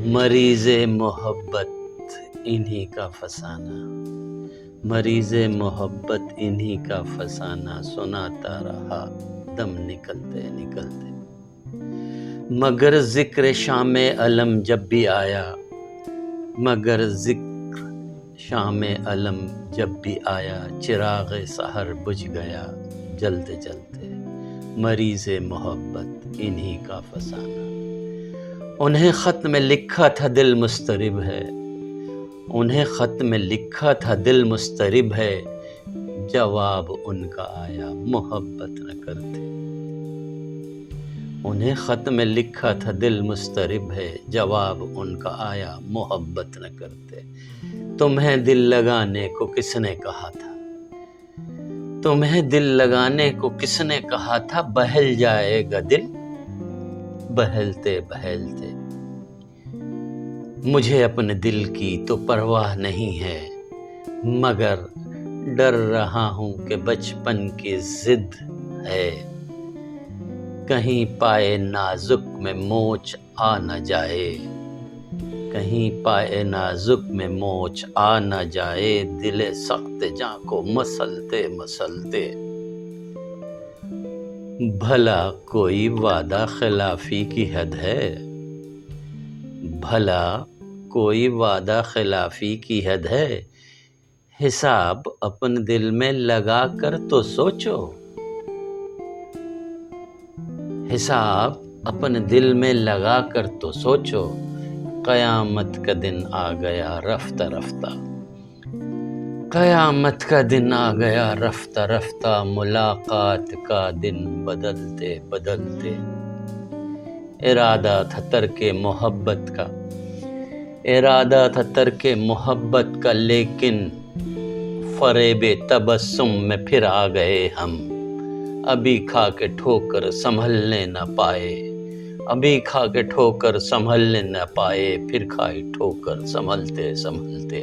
मरीज़ मोहब्बत इन्हीं का फसाना, मरीज़ मोहब्बत इन्हीं का फसाना, सुनाता रहा दम निकलते निकलते। मगर ज़िक्र शाम अलम जब भी आया, मगर ज़िक्र शाम अलम जब भी आया, चिराग सहर बुझ गया जलते जलते। मरीज़ मोहब्बत इन्हीं का फसाना। उन्हें ख़त में लिखा था दिल मुस्तरिब है, उन्हें ख़त में लिखा था दिल मुस्तरिब है, जवाब उनका आया मोहब्बत न करते। उन्हें ख़त में लिखा था दिल मुस्तरिब है, जवाब उनका आया मोहब्बत न करते। तुम्हें दिल लगाने को किसने कहा था, तुम्हें दिल लगाने को किसने कहा था, बहल जाएगा दिल बहलते बहलते। मुझे अपने दिल की तो परवाह नहीं है, मगर डर रहा हूँ कि बचपन की ज़िद है, कहीं पाए नाजुक में मोच आ न जाए, कहीं पाए नाजुक में मोच आ न जाए, दिले सख्त जां को मसलते मसलते। भला कोई वादा खिलाफी की हद है, भला कोई वादा खिलाफी की हद है, हिसाब अपन दिल में लगा कर तो सोचो, हिसाब अपन दिल में लगा कर तो सोचो। क़यामत का दिन आ गया रफ्ता रफ्ता, क़यामत का दिन आ गया रफ्ता रफ्ता, मुलाकात का दिन बदलते बदलते। इरादा था तर्के मोहब्बत का, इरादा था तर्के मोहब्बत का, लेकिन फ़रेबे तबस्सुम में फिर आ गए हम। अभी खा के ठोकर संभलने न पाए, अभी खा के ठोकर संभलने न पाए, फिर खाई ठोकर संभलते संभलते।